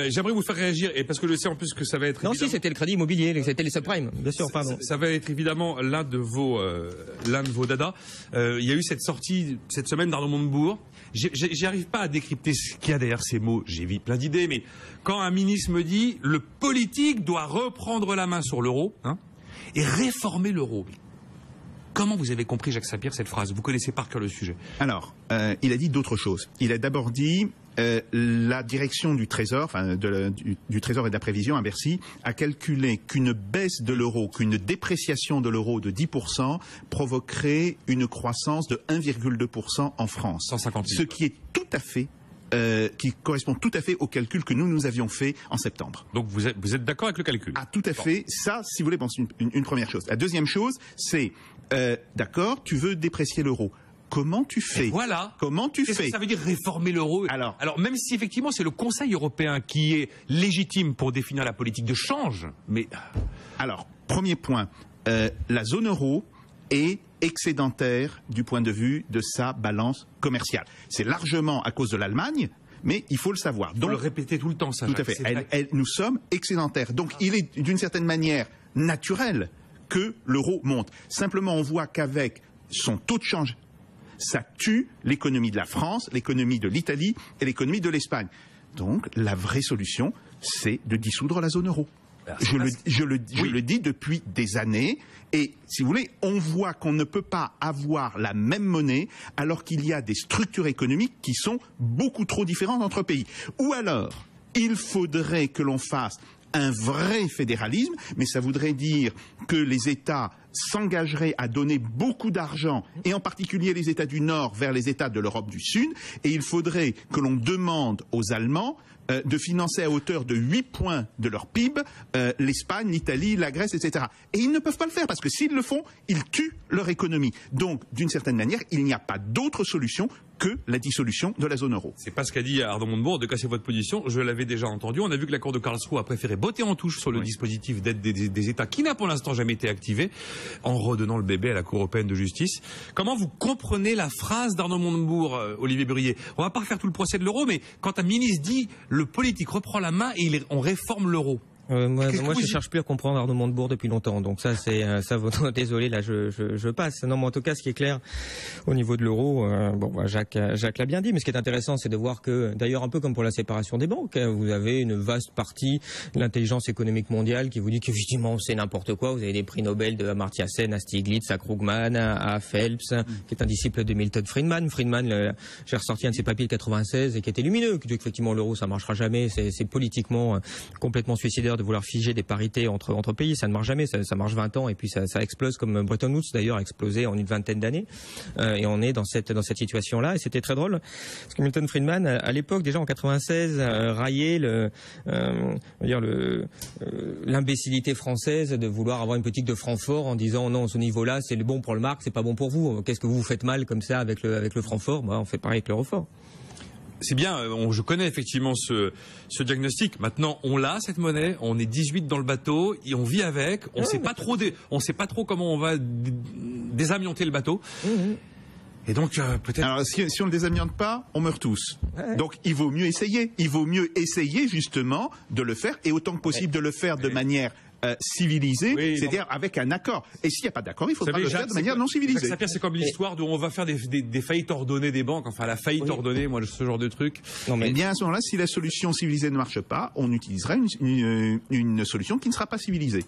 J'aimerais vous faire réagir, et parce que je sais en plus que ça va être... Non, si, c'était le crédit immobilier, c'était les subprimes, bien sûr, pardon. Ça va être évidemment l'un de vos dadas. Il y a eu cette sortie cette semaine d'Arnaud Montebourg. J'y arrive pas à décrypter ce qu'il y a derrière ces mots. J'ai vite plein d'idées, mais quand un ministre me dit le politique doit reprendre la main sur l'euro, hein, et réformer l'euro. Comment vous avez compris, Jacques Sapir, cette phrase? Vous connaissez par cœur le sujet. Alors, il a dit d'autres choses. Il a d'abord dit la direction du Trésor, enfin du Trésor et de la Prévision à Bercy, a calculé qu'une baisse de l'euro, qu'une dépréciation de l'euro de 10% provoquerait une croissance de 1,2% en France. 150 000. Ce qui est tout à fait qui correspond tout à fait au calcul que nous avions fait en septembre. Donc vous êtes d'accord avec le calcul? Ah, tout à fait. Ça, si vous voulez, bon, c'est une première chose. La deuxième chose, c'est d'accord, tu veux déprécier l'euro. Comment tu fais? Et voilà. Comment tu fais? Que ça veut dire réformer l'euro? Alors, même si effectivement c'est le Conseil européen qui est légitime pour définir la politique de change, mais... Alors, premier point, la zone euro est excédentaire du point de vue de sa balance commerciale. C'est largement à cause de l'Allemagne, mais il faut le savoir. Donc, le répéter tout le temps, ça. Tout à fait. Nous sommes excédentaires. Donc, il est d'une certaine manière naturel que l'euro monte. Simplement, on voit qu'avec son taux de change, ça tue l'économie de la France, l'économie de l'Italie et l'économie de l'Espagne. Donc, la vraie solution, c'est de dissoudre la zone euro. Je le dis depuis des années, et si vous voulez, on voit qu'on ne peut pas avoir la même monnaie alors qu'il y a des structures économiques qui sont beaucoup trop différentes entre pays. Ou alors, il faudrait que l'on fasse un vrai fédéralisme, mais ça voudrait dire que les États s'engageraient à donner beaucoup d'argent, et en particulier les États du Nord vers les États de l'Europe du Sud, et il faudrait que l'on demande aux Allemands de financer à hauteur de 8 points de leur PIB l'Espagne, l'Italie, la Grèce, etc. Et ils ne peuvent pas le faire, parce que s'ils le font, ils tuent leur économie. Donc, d'une certaine manière, il n'y a pas d'autre solution que la dissolution de la zone euro. C'est pas ce qu'a dit Arnaud Montebourg, de casser votre position. Je l'avais déjà entendu. On a vu que l'accord de Karlsruhe a préféré botter en touche sur le dispositif d'aide des États qui n'a pour l'instant jamais été activé, en redonnant le bébé à la Cour européenne de justice. Comment vous comprenez la phrase d'Arnaud Montebourg, Olivier Bruyé? On va pas refaire tout le procès de l'euro, mais quand un ministre dit le politique reprend la main et on réforme l'euro. Moi, je cherche plus à comprendre Arnaud Montebourg depuis longtemps, donc ça, c'est ça. Désolé, là, je passe. Non, mais en tout cas, ce qui est clair au niveau de l'euro, Jacques l'a bien dit. Mais ce qui est intéressant, c'est de voir que, d'ailleurs, un peu comme pour la séparation des banques, vous avez une vaste partie de l'intelligence économique mondiale qui vous dit qu'effectivement, c'est n'importe quoi. Vous avez des prix Nobel de Amartya Sen à Stiglitz, à Krugman, à Phelps, qui est un disciple de Milton Friedman. J'ai ressorti un de ses papiers de 96 et qui était lumineux, qui dit qu'effectivement l'euro, ça marchera jamais. C'est politiquement complètement suicidaire de vouloir figer des parités entre pays, ça ne marche jamais, ça marche 20 ans et puis ça explose, comme Bretton Woods d'ailleurs a explosé en une vingtaine d'années, et on est dans cette situation-là. Et c'était très drôle parce que Milton Friedman, à l'époque déjà en 96, raillait l'imbécilité française de vouloir avoir une politique de Francfort en disant non, ce niveau-là c'est le bon pour le mark, c'est pas bon pour vous. Qu'est-ce que vous faites mal comme ça avec le Francfort? On fait pareil avec l'Eurofort. C'est bien, je connais effectivement ce diagnostic. Maintenant, on l'a, cette monnaie, on est 18 dans le bateau, et on vit avec, on sait pas trop comment on va désamianter le bateau. Et donc, peut-être... Alors, si on ne le désamiante pas, on meurt tous. Donc, il vaut mieux essayer. Il vaut mieux essayer, justement, de le faire, et autant que possible de le faire de manière civilisée, c'est-à-dire avec un accord. Et s'il n'y a pas d'accord, il faudra le faire de manière non civilisée. C'est comme l'histoire où on va faire des faillites ordonnées des banques, enfin la faillite ordonnée, moi ce genre de truc. Eh bien à ce moment-là, si la solution civilisée ne marche pas, on utilisera une solution qui ne sera pas civilisée.